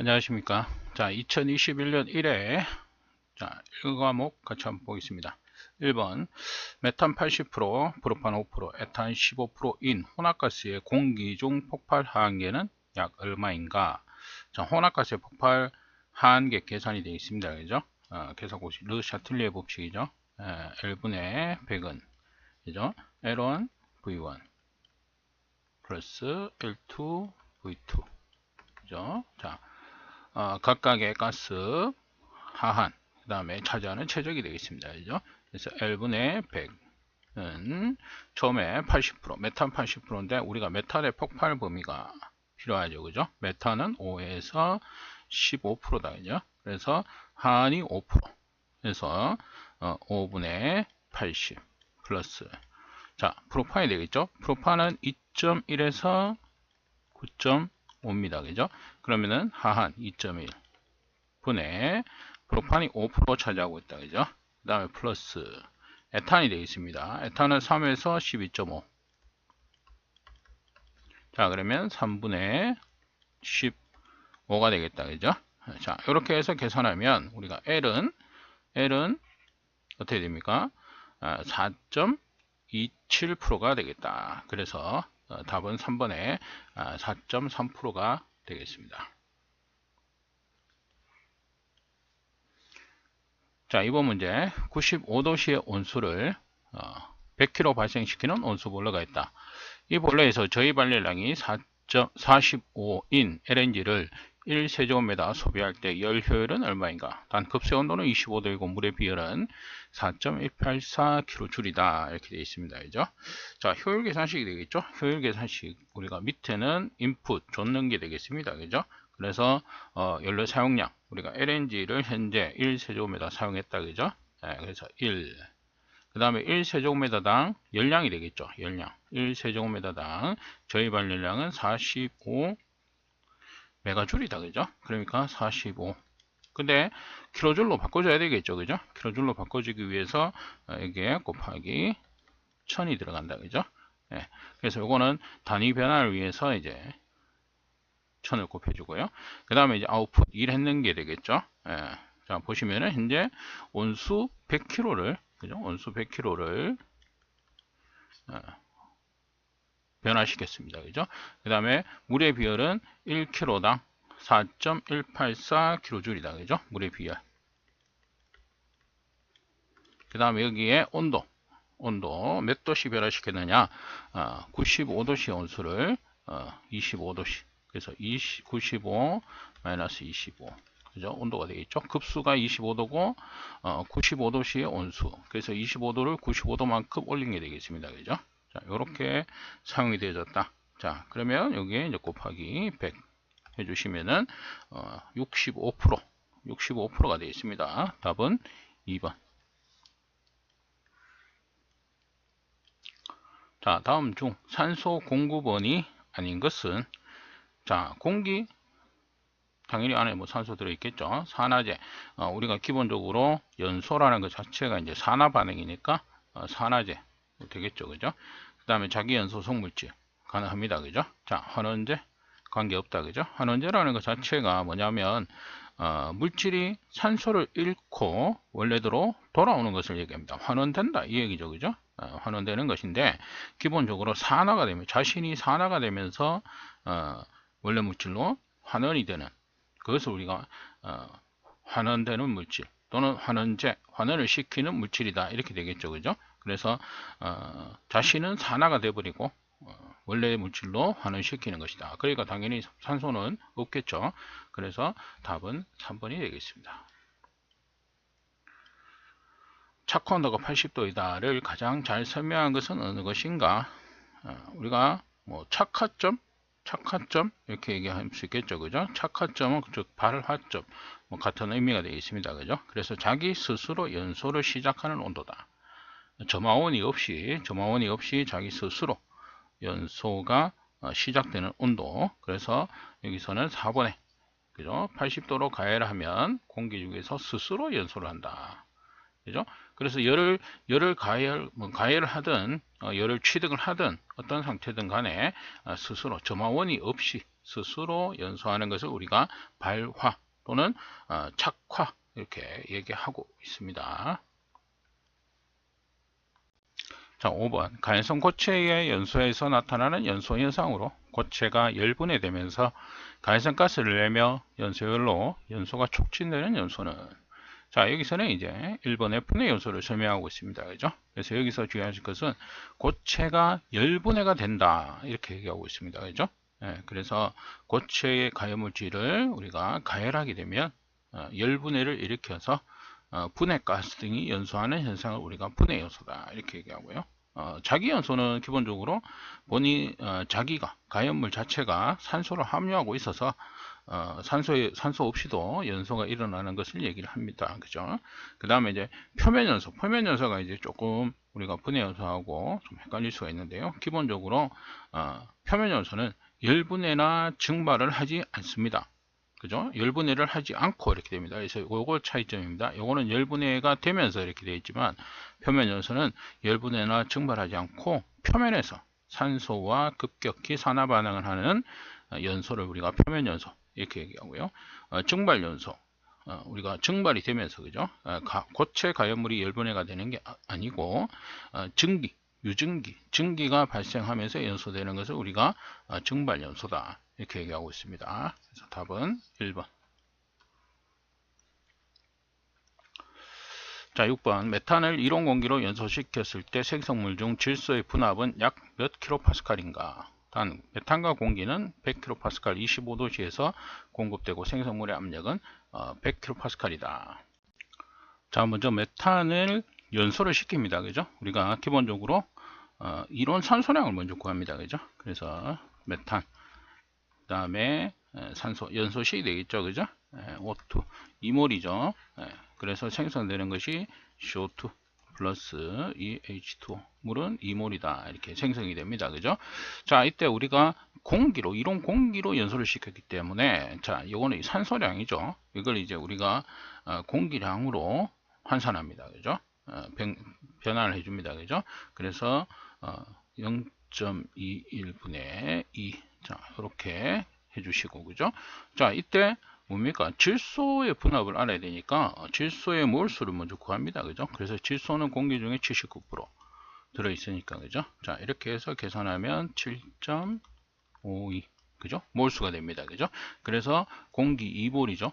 안녕하십니까. 자, 2021년 1회 자, 1과목 같이 한번 보겠습니다. 1번 메탄 80%, 프로판 5%, 에탄 15%인 혼합가스의 공기 중 폭발 하한계는 약 얼마인가? 자, 혼합가스의 폭발 하한계 계산이 되어 있습니다. 그죠? 계산 공식 르 샤틀리에 법칙이죠. L분의 100은 그죠? L1 V1 플러스 L2 V2 그죠? 자, 각각의 가스 하한 그 다음에 차지하는 최적이 되겠습니다. 그죠? 그래서 L분의 100은 처음에 80% 메탄 80%인데 우리가 메탄의 폭발 범위가 필요하죠. 그죠? 메탄은 5에서 15%다. 그죠? 그래서 하한이 5%. 그래서 5분의 80 플러스 자, 프로판이 되겠죠? 프로판은 2.1에서 9.5입니다. 그죠? 그러면은 하한 2.1 분의 프로판이 5% 차지하고 있다. 그죠? 그 다음에 플러스 에탄이 되겠습니다. 에탄은 3에서 12.5. 자, 그러면 3분의 15가 되겠다. 그죠? 자, 이렇게 해서 계산하면 우리가 L은 어떻게 됩니까? 4.27%가 되겠다. 그래서 답은 3번에 4.3%가 되겠습니다. 자, 이번 문제 95도씨의 온수를 100kg 발생시키는 온수 보일러가 있다. 이 보일러에서 저희 발열량이 45인 LNG를 1세제곱미터 소비할 때 열 효율은 얼마인가? 단 급수 온도는 25도이고 물의 비율은 4.184kJ이다. 이렇게 되어 있습니다. 그죠? 자, 효율 계산식이 되겠죠? 효율 계산식 우리가 밑에는 인풋 줬는 게 되겠습니다. 그죠? 그래서 연료 사용량 우리가 LNG를 현재 1세제곱미터 사용했다. 그죠? 네, 그래서 1 그 다음에 1세제곱미터당 열량이 되겠죠. 열량 1세제곱미터당 저희 발열량은 45 메가줄이다. 그죠? 그러니까 45 근데 킬로줄로 바꿔줘야 되겠죠. 그죠? 킬로줄로 바꿔주기 위해서 여기에 곱하기 1000이 들어간다. 그죠? 네, 그래서 요거는 단위 변화를 위해서 이제 1000을 곱해주고요. 그 다음에 이제 아웃풋 일했는 게 되겠죠. 예. 자, 보시면은 현재 온수 100kg를 그죠? 온수 100kg를 변화시켰습니다. 그죠? 그 다음에 물의 비율은 1kg당 4.184kJ이다. 그죠? 물의 비율. 그 다음에 여기에 온도 몇 도씨 변화시켰느냐? 95도씨 온수를 25도씨. 그래서 95 마이너스 25. 그죠? 온도가 되겠죠. 급수가 25도고 95도씨의 온수. 그래서 25도를 95도만큼 올린 게 되겠습니다. 그죠? 자, 요렇게 사용이 되어졌다. 자, 그러면 여기에 이제 곱하기 100 해주시면은 65%가 되어 있습니다. 답은 2번. 자, 다음 중 산소 공급원이 아닌 것은 자, 공기 당연히 안에 뭐 산소 들어있겠죠. 산화제 우리가 기본적으로 연소라는 것 자체가 이제 산화 반응이니까 산화제 되겠죠. 그죠? 그 다음에 자기연소 성물질 가능합니다. 그죠? 자, 환원제 관계없다. 그죠? 환원제라는 것 자체가 뭐냐면 물질이 산소를 잃고 원래대로 돌아오는 것을 얘기합니다. 환원된다 이 얘기죠. 그죠? 환원되는 것인데 기본적으로 산화가 되면 자신이 산화가 되면서 원래 물질로 환원이 되는 그것을 우리가 환원되는 물질 또는 환원제, 환원을 시키는 물질이다 이렇게 되겠죠. 그죠? 그래서 자신은 산화가 되어버리고 원래의 물질로 환원시키는 것이다. 그러니까 당연히 산소는 없겠죠. 그래서 답은 3번이 되겠습니다. 착화 온도가 80도이다를 가장 잘 설명한 것은 어느 것인가? 우리가 뭐 착화점 이렇게 얘기할 수 있겠죠. 그죠? 착화점은 즉 발화점 뭐 같은 의미가 되어 있습니다. 그죠? 그래서 자기 스스로 연소를 시작하는 온도다. 점화원이 없이 자기 스스로 연소가 시작되는 온도. 그래서 여기서는 4번에 그죠? 80도로 가열하면 공기 중에서 스스로 연소를 한다. 그죠? 그래서 열을 가열을 하든 열을 취득을 하든 어떤 상태든 간에 스스로 점화원이 없이 스스로 연소하는 것을 우리가 발화 또는 착화 이렇게 얘기하고 있습니다. 자, 5번 가연성 고체의 연소에서 나타나는 연소 현상으로 고체가 열분해되면서 가연성 가스를 내며 연소열로 연소가 촉진되는 연소는, 자, 여기서는 이제 1번의 분해 연소를 설명하고 있습니다. 그죠? 그래서 여기서 주의하실 것은 고체가 열분해가 된다 이렇게 얘기하고 있습니다. 그죠? 예, 그래서 고체의 가열물질을 우리가 가열하게 되면 열분해를 일으켜서 분해 가스 등이 연소하는 현상을 우리가 분해 연소다 이렇게 얘기하고요. 자기 연소는 기본적으로 자기가 가연물 자체가 산소를 함유하고 있어서 산소 없이도 연소가 일어나는 것을 얘기를 합니다. 그죠? 그 다음에 이제 표면 연소가 이제 조금 우리가 분해 연소하고 좀 헷갈릴 수가 있는데요. 기본적으로 표면 연소는 열분해나 증발을 하지 않습니다. 그죠? 열분해를 하지 않고 이렇게 됩니다. 그래서 요거 차이점입니다. 요거는 열분해가 되면서 이렇게 되어 있지만 표면 연소는 열분해나 증발하지 않고 표면에서 산소와 급격히 산화 반응을 하는 연소를 우리가 표면 연소 이렇게 얘기하고요. 증발 연소, 우리가 증발이 되면서 그죠? 고체 가연물이 열분해가 되는 게 아니고 증기가 발생하면서 연소되는 것을 우리가 증발 연소다 이렇게 얘기하고 있습니다. 그래서 답은 1번. 자, 6번 메탄을 이온 공기로 연소시켰을 때 생성물 중 질소의 분압은 약 몇 킬로파스칼인가? 단 메탄과 공기는 100kPa 25도씨에서 공급되고 생성물의 압력은 100kPa이다. 자, 먼저 메탄을 연소를 시킵니다. 그죠? 우리가 기본적으로 이론 산소량을 먼저 구합니다. 그죠? 그래서 메탄, 그 다음에 산소, 연소시 되겠죠. 그죠? O2, 2몰이죠. 그래서 생성되는 것이 CO2 플러스 이 H2O, 물은 2몰이다. 이렇게 생성이 됩니다. 그죠? 자, 이때 우리가 이론 공기로 연소를 시켰기 때문에, 자, 요거는 산소량이죠. 이걸 이제 우리가 공기량으로 환산합니다. 그죠? 변환을 해줍니다. 그죠? 그래서 0.21분의 2. 자, 이렇게 해주시고, 그죠? 자, 이때 뭡니까? 질소의 분압을 알아야 되니까 질소의 몰수를 먼저 구합니다. 그죠? 그래서 질소는 공기 중에 79% 들어있으니까, 그죠? 자, 이렇게 해서 계산하면 7.52, 그죠? 몰수가 됩니다. 그죠? 그래서 공기 2몰이죠.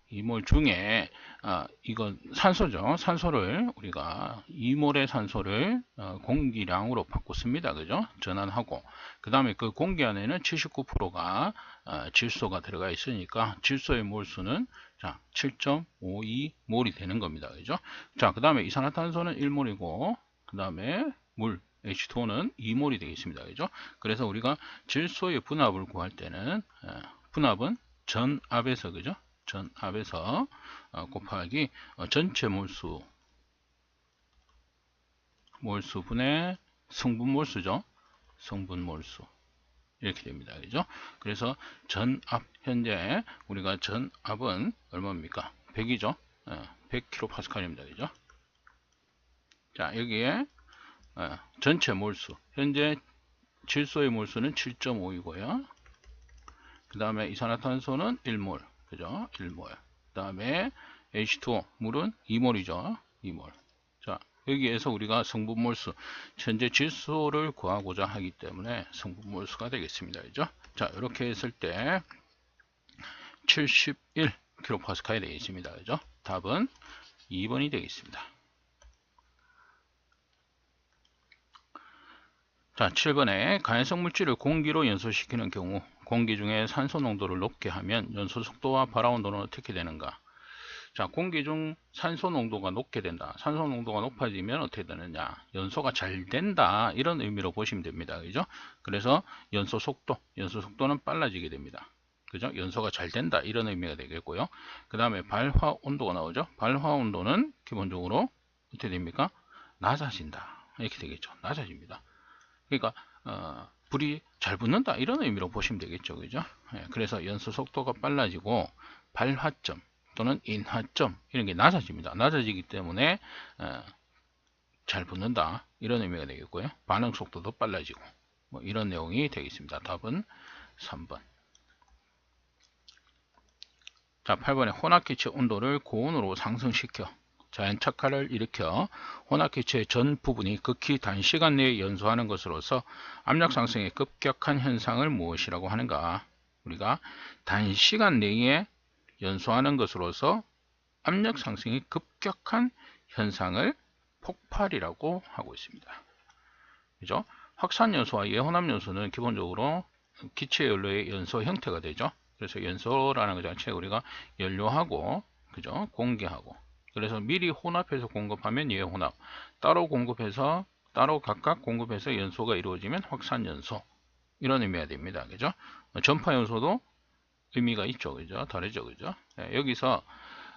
2몰 중에 이건 산소죠. 산소를 우리가 2몰의 산소를 공기량으로 바꿨습니다. 그죠? 전환하고 그 다음에 그 공기 안에는 79%가 질소가 들어가 있으니까 질소의 몰수는 7.52몰이 되는 겁니다. 그죠? 자, 그 다음에 이산화탄소는 1몰이고 그 다음에 물 H2O는 2몰이 되겠습니다. 그죠? 그래서 우리가 질소의 분압을 구할 때는 분압은 전압에서, 그죠? 전압에서 곱하기 전체 몰수분의 성분 몰수죠. 성분 몰수 이렇게 됩니다. 그죠? 그래서 전압, 현재 우리가 전압은 얼마입니까? 100이죠. 100kPa입니다. 그죠? 자, 여기에 전체 몰수, 현재 질소의 몰수는 7.5이고요. 그 다음에 이산화탄소는 1몰, 그죠? 1몰. 그 다음에 H2O, 물은 2몰이죠. 2몰. 자, 여기에서 우리가 성분 몰수, 현재 질소를 구하고자 하기 때문에 성분 몰수가 되겠습니다. 그죠? 자, 이렇게 했을 때 71kPa이 되겠습니다. 그죠? 답은 2번이 되겠습니다. 자, 7번에 가연성 물질을 공기로 연소시키는 경우 공기 중에 산소 농도를 높게 하면 연소 속도와 발화 온도는 어떻게 되는가? 자, 공기 중 산소 농도가 높게 된다. 산소 농도가 높아지면 어떻게 되느냐? 연소가 잘 된다. 이런 의미로 보시면 됩니다. 그죠? 그래서 연소 속도는 빨라지게 됩니다. 그죠? 연소가 잘 된다. 이런 의미가 되겠고요. 그 다음에 발화 온도가 나오죠? 발화 온도는 기본적으로 어떻게 됩니까? 낮아진다. 이렇게 되겠죠. 낮아집니다. 그러니까 불이 잘 붙는다 이런 의미로 보시면 되겠죠. 그죠? 그래서 연소 속도가 빨라지고 발화점 또는 인화점 이런 게 낮아집니다. 낮아지기 때문에 잘 붙는다, 이런 의미가 되겠고요. 반응 속도도 빨라지고, 뭐 이런 내용이 되겠습니다. 답은 3번. 자, 8번에 혼합기체 온도를 고온으로 상승시켜 자연 착화를 일으켜 혼합기체 전 부분이 극히 단시간 내에 연소하는 것으로서 압력 상승의 급격한 현상을 무엇이라고 하는가? 우리가 단시간 내에 연소하는 것으로서 압력 상승의 급격한 현상을 폭발이라고 하고 있습니다. 그죠? 확산 연소와 예혼합 연소는 기본적으로 기체 연료의 연소 형태가 되죠. 그래서 연소라는 것 자체가 우리가 연료하고, 그죠? 공기하고. 그래서 미리 혼합해서 공급하면 예혼합, 따로 공급해서, 따로 각각 공급해서 연소가 이루어지면 확산 연소. 이런 의미가 됩니다. 그죠? 전파 연소도 의미가 있죠. 그죠? 다르죠. 그죠? 네, 여기서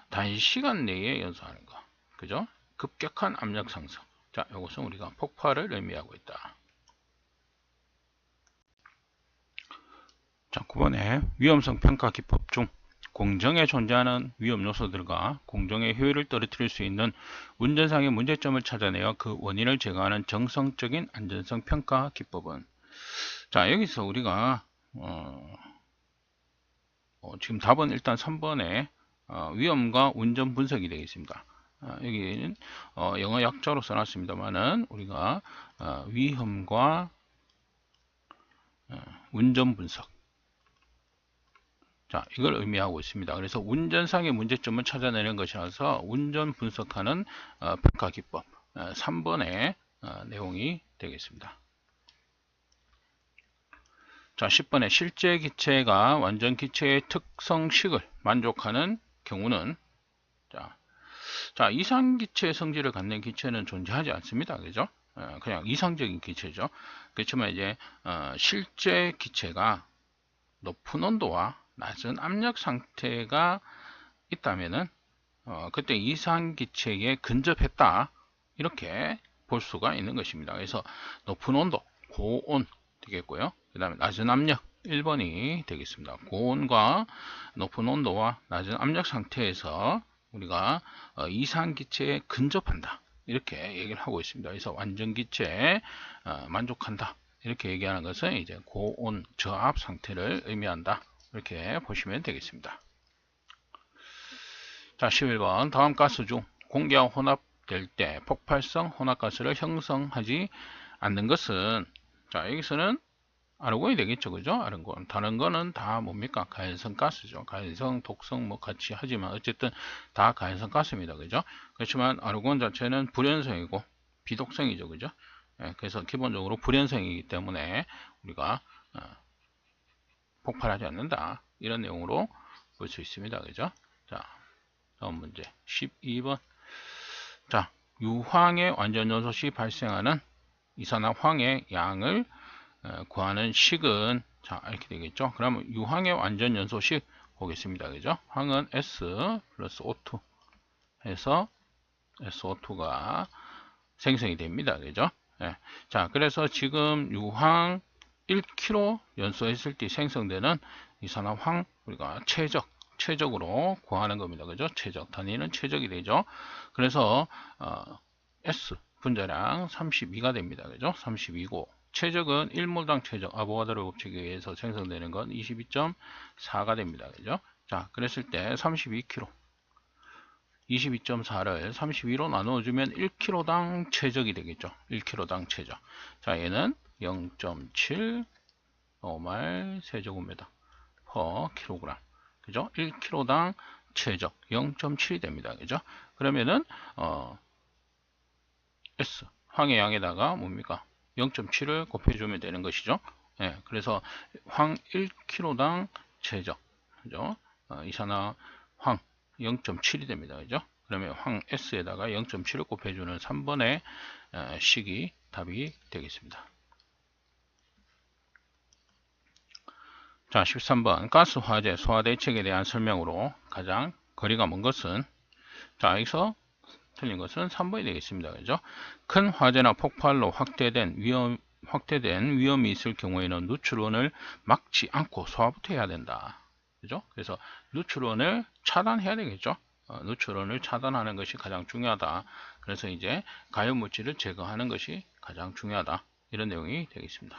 단시간 내에 연소하는 거. 그죠? 급격한 압력 상승. 자, 이것은 우리가 폭발을 의미하고 있다. 자, 9번에 위험성 평가 기법 중 공정에 존재하는 위험 요소들과 공정의 효율을 떨어뜨릴 수 있는 운전상의 문제점을 찾아내어 그 원인을 제거하는 정성적인 안전성 평가 기법은. 자, 여기서 우리가 지금 답은 일단 3번에 위험과 운전 분석이 되겠습니다. 여기는 영어 약자로 써놨습니다만은 우리가 위험과 운전 분석, 자, 이걸 의미하고 있습니다. 그래서 운전상의 문제점을 찾아내는 것이라서 운전 분석하는 평가 기법, 3번의 내용이 되겠습니다. 자, 10번에 실제 기체가 완전 기체의 특성식을 만족하는 경우는, 자, 이상 기체 성질을 갖는 기체는 존재하지 않습니다. 그죠? 그냥 이상적인 기체죠. 그렇지만 이제 실제 기체가 높은 온도와 낮은 압력 상태가 있다면은 그때 이상 기체에 근접했다, 이렇게 볼 수가 있는 것입니다. 그래서 높은 온도, 고온 되겠고요. 그 다음에 낮은 압력, 1번이 되겠습니다. 고온과 높은 온도와 낮은 압력 상태에서 우리가 이상 기체에 근접한다, 이렇게 얘기를 하고 있습니다. 그래서 완전 기체에 만족한다, 이렇게 얘기하는 것은 이제 고온 저압 상태를 의미한다, 이렇게 보시면 되겠습니다. 자, 11번 다음 가스 중 공기와 혼합될 때 폭발성 혼합가스를 형성하지 않는 것은, 자, 여기서는 아르곤이 되겠죠. 그죠? 아르곤. 다른 거는 다 뭡니까? 가연성 가스죠. 가연성, 독성 뭐 같이 하지만 어쨌든 다 가연성 가스입니다. 그죠? 그렇지만 아르곤 자체는 불연성이고 비독성이죠. 그죠? 그래서 기본적으로 불연성이기 때문에 우리가 폭발하지 않는다, 이런 내용으로 볼 수 있습니다. 그죠? 자, 다음 문제 12번. 자, 유황의 완전 연소 시 발생하는 이산화황의 양을 구하는 식은, 자, 이렇게 되겠죠. 그러면 유황의 완전 연소식 보겠습니다. 그죠? 황은 S 플러스 O2 해서 SO2가 생성이 됩니다. 그죠? 예. 자, 그래서 지금 유황 1kg 연소했을 때 생성되는 이산화황, 우리가 최적으로 구하는 겁니다. 그죠? 최적 단위는 최적이 되죠. 그래서 S 분자량 32가 됩니다. 그죠? 32고 최적은 1몰당 최적, 아보가드로 법칙에 의해서 생성되는 건 22.4가 됩니다. 그죠? 자, 그랬을 때 32kg 22.4를 32로 나누어주면 1kg당 최적이 되겠죠. 1kg당 최적. 자, 얘는 0.7 노말 세제곱미터 per kg. 그죠? 1kg당 최적 0.7이 됩니다. 그죠? 그러면은 S 황의 양에다가 뭡니까? 0.7을 곱해주면 되는 것이죠. 예, 그래서 황 1kg당 최적, 그죠? 이산화 황 0.7이 됩니다. 그죠? 그러면 황 S에다가 0.7을 곱해주는 3번의 식이 답이 되겠습니다. 자, 13번 가스 화재 소화 대책에 대한 설명으로 가장 거리가 먼 것은, 자, 여기서 틀린 것은 3번이 되겠습니다. 그죠? 큰 화재나 폭발로 확대된 위험이 있을 경우에는 누출원을 막지 않고 소화부터 해야 된다. 그죠? 그래서 누출원을 차단해야 되겠죠? 누출원을 차단하는 것이 가장 중요하다. 그래서 이제 가연 물질을 제거하는 것이 가장 중요하다. 이런 내용이 되겠습니다.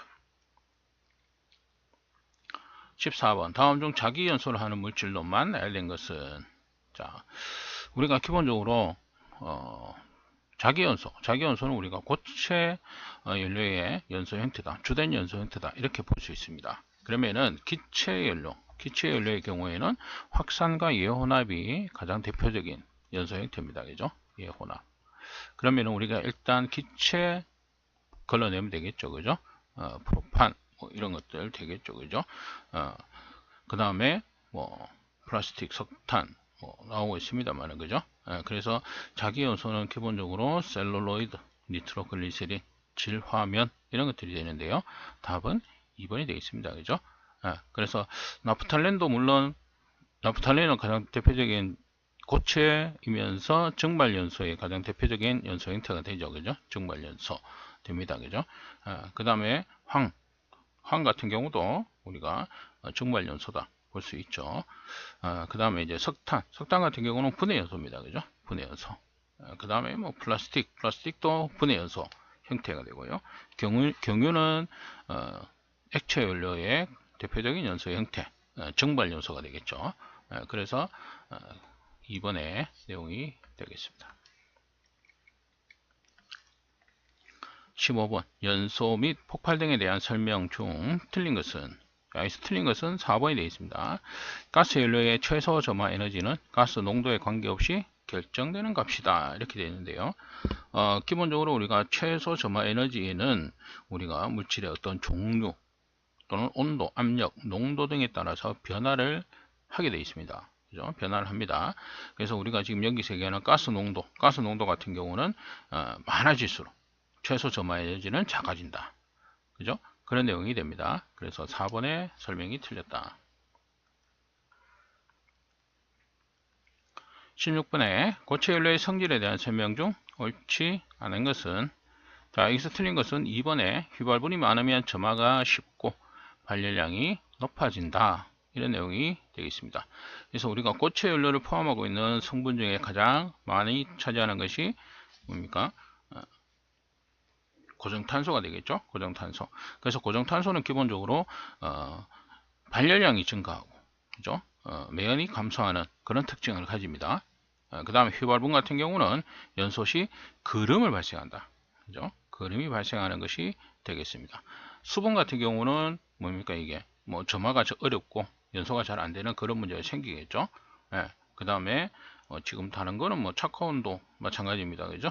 14번 다음 중 자기 연소를 하는 물질로만 알린 것은, 자, 우리가 기본적으로 자기 연소는 우리가 고체 연료의 연소 형태다, 주된 연소 형태다, 이렇게 볼 수 있습니다. 그러면은 기체 연료의 경우에는 확산과 예혼합이 가장 대표적인 연소 형태입니다. 그죠? 예혼합. 그러면은 우리가 일단 기체 걸러내면 되겠죠. 그죠? 프로판 뭐 이런 것들 되겠죠. 그죠? 그 다음에 뭐 플라스틱, 석탄 뭐 나오고 있습니다만, 그죠? 그래서 자기 연소는 기본적으로 셀룰로이드, 니트로글리세린, 질화면 이런 것들이 되는데요. 답은 2번이 되겠습니다. 그죠? 그래서 나프탈렌도 물론 나프탈렌은 가장 대표적인 고체이면서 증발연소의 가장 대표적인 연소 형태가 되죠. 그죠? 증발연소 됩니다. 그죠? 그 다음에 황 같은 경우도 우리가 증발연소다 볼 수 있죠. 그 다음에 이제 석탄 같은 경우는 분해연소입니다. 그죠? 분해연소. 그 다음에 뭐 플라스틱도 분해연소 형태가 되고요. 경유는 액체 연료의 대표적인 연소 형태, 증발연소가 되겠죠. 그래서 2번의 내용이 되겠습니다. 15번 연소 및 폭발 등에 대한 설명 중 틀린 것은, 여기서 틀린 것은 4번이 되어 있습니다. 가스 연료의 최소 점화 에너지는 가스 농도에 관계없이 결정되는 값이다, 이렇게 되어 있는데요. 기본적으로 우리가 최소 점화 에너지는 우리가 물질의 어떤 종류 또는 온도, 압력, 농도 등에 따라서 변화를 하게 되어 있습니다. 그죠? 변화를 합니다. 그래서 우리가 지금 여기서 얘기하는 가스 농도 같은 경우는 많아질수록 최소 점화 에너지는 작아진다. 그죠? 그런 내용이 됩니다. 그래서 4번의 설명이 틀렸다. 16번에 고체 연료의 성질에 대한 설명 중 옳지 않은 것은, 자, 여기서 틀린 것은 2번에 휘발분이 많으면 점화가 쉽고 발열량이 높아진다, 이런 내용이 되겠습니다. 그래서 우리가 고체 연료를 포함하고 있는 성분 중에 가장 많이 차지하는 것이 뭡니까? 고정탄소가 되겠죠. 고정탄소. 그래서 고정탄소는 기본적으로 발열량이 증가하고, 그죠? 매연이 감소하는 그런 특징을 가집니다. 그 다음에 휘발분 같은 경우는 연소 시 그름을 발생한다. 그죠? 그름이 발생하는 것이 되겠습니다. 수분 같은 경우는 뭡니까? 이게 뭐 점화가 어렵고 연소가 잘 안 되는 그런 문제가 생기겠죠. 그 다음에 지금 다른 거는 뭐 착화온도 마찬가지입니다. 그죠?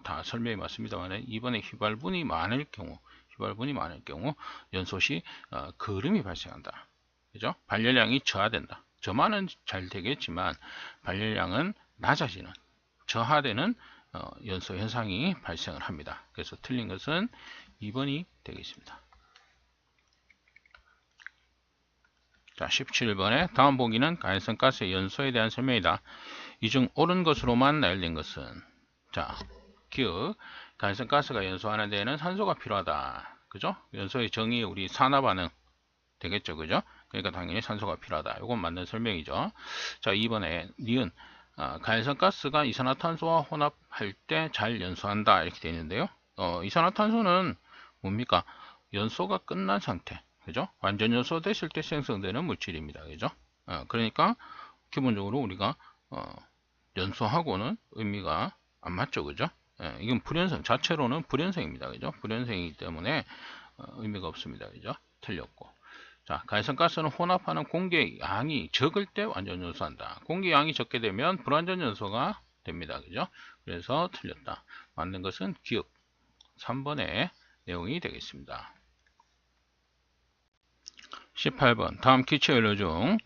다 설명이 맞습니다만, 이번에 휘발분이 많을 경우 연소 시 그름이 발생한다. 그죠? 발열량이 저하된다. 점화는 잘 되겠지만 발열량은 낮아지는, 저하되는 연소 현상이 발생을 합니다. 그래서 틀린 것은 2번이 되겠습니다. 자, 17번에 다음 보기는 가연성 가스의 연소에 대한 설명이다. 이 중 옳은 것으로만 알린 것은, 자, 기억, 가연성 가스가 연소하는 데에는 산소가 필요하다. 그죠? 연소의 정의 우리 산화반응 되겠죠. 그죠? 그러니까 당연히 산소가 필요하다. 이건 맞는 설명이죠. 자, 2번에 니은, 가연성 가스가 이산화탄소와 혼합할 때 잘 연소한다, 이렇게 되어 있는데요. 이산화탄소는 뭡니까? 연소가 끝난 상태, 그죠? 완전 연소 됐을 때 생성되는 물질입니다. 그죠? 그러니까 기본적으로 우리가 연소하고는 의미가 안 맞죠. 그죠? 이건 불연성, 자체로는 불연성입니다. 그죠? 불연성이기 때문에 의미가 없습니다. 그죠? 틀렸고. 자, 가연성 가스는 혼합하는 공기의 양이 적을 때 완전 연소한다. 공기 양이 적게 되면 불완전 연소가 됩니다. 그죠? 그래서 틀렸다. 맞는 것은 기억 3번의 내용이 되겠습니다. 18번 다음 기체 연료 중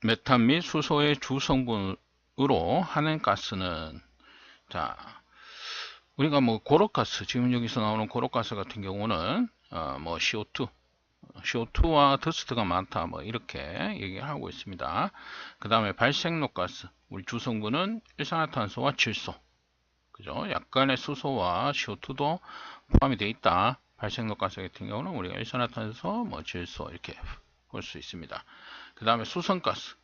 메탄 및 수소의 주성분으로 하는 가스는, 자, 우리가 뭐 고로가스, 지금 여기서 나오는 고로가스 같은 경우는 뭐 CO2와 더스트가 많다, 뭐 이렇게 얘기를 하고 있습니다. 그 다음에 발생록가스, 우리 주성분은 일산화탄소와 질소, 그죠? 약간의 수소와 CO2도 포함이 되어 있다. 발생록가스 같은 경우는 우리가 일산화탄소, 뭐 질소 이렇게 볼 수 있습니다. 그 다음에 수성가스,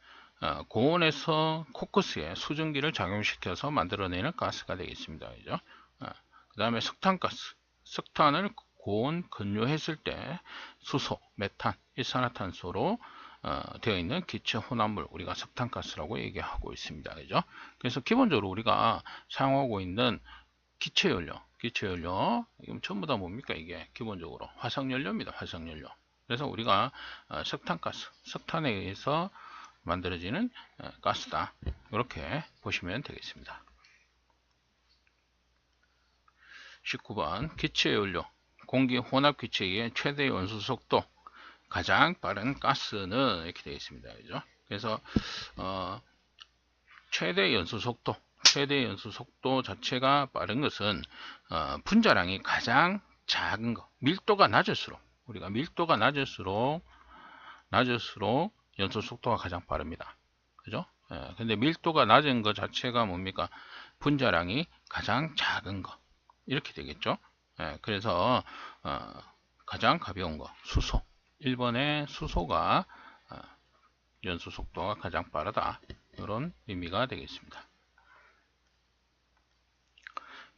고온에서 코크스에 수증기를 작용시켜서 만들어내는 가스가 되겠습니다. 그죠? 그 다음에 석탄가스. 석탄을 고온 건조했을 때 수소, 메탄, 일산화탄소로 되어 있는 기체 혼합물, 우리가 석탄가스라고 얘기하고 있습니다. 그죠? 그래서 기본적으로 우리가 사용하고 있는 기체연료, 이건 전부 다 뭡니까? 이게 기본적으로 화석연료입니다. 화석연료. 그래서 우리가 석탄가스, 석탄에 의해서 만들어지는 가스다. 이렇게 보시면 되겠습니다. 19번 기체연료, 공기 혼합 기체의 최대 연소 속도, 가장 빠른 가스는 이렇게 되어 있습니다. 그죠? 그래서 최대 연소 속도 자체가 빠른 것은 분자량이 가장 작은 것, 밀도가 낮을수록, 우리가 밀도가 낮을수록 연소 속도가 가장 빠릅니다. 그죠? 근데 밀도가 낮은 것 자체가 뭡니까? 분자량이 가장 작은 것, 이렇게 되겠죠. 그래서 가장 가벼운 거, 수소. 1번의 수소가 연소 속도가 가장 빠르다. 이런 의미가 되겠습니다.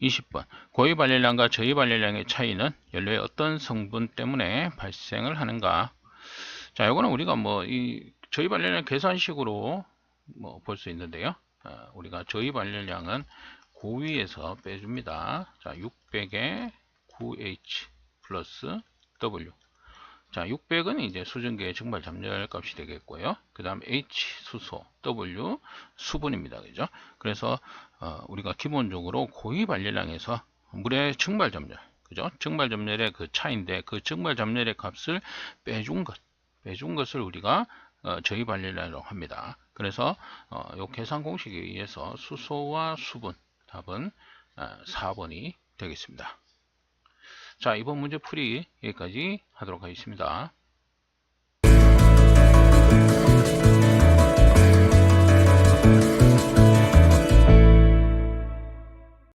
20번 고유 발열량과 저유 발열량의 차이는 연료의 어떤 성분 때문에 발생을 하는가? 자, 이거는 우리가 이 저유 발열량 계산식으로 볼 수 있는데요. 우리가 저유 발열량은 고위에서 빼줍니다. 자, 600에 9H 플러스 W. 자, 600은 이제 수증기의 증발 잠열 값이 되겠고요. 그 다음 H 수소, W 수분입니다. 그죠? 그래서 우리가 기본적으로 고위 발열량에서 물의 증발 잠열, 그죠? 증발 잠열의 그 차인데, 그 증발 잠열의 값을 빼준 것을 우리가 저위 발열량이라고 합니다. 그래서 이 계산 공식에 의해서 수소와 수분, 답은 4번이 되겠습니다. 자, 이번 문제 풀이 여기까지 하도록 하겠습니다.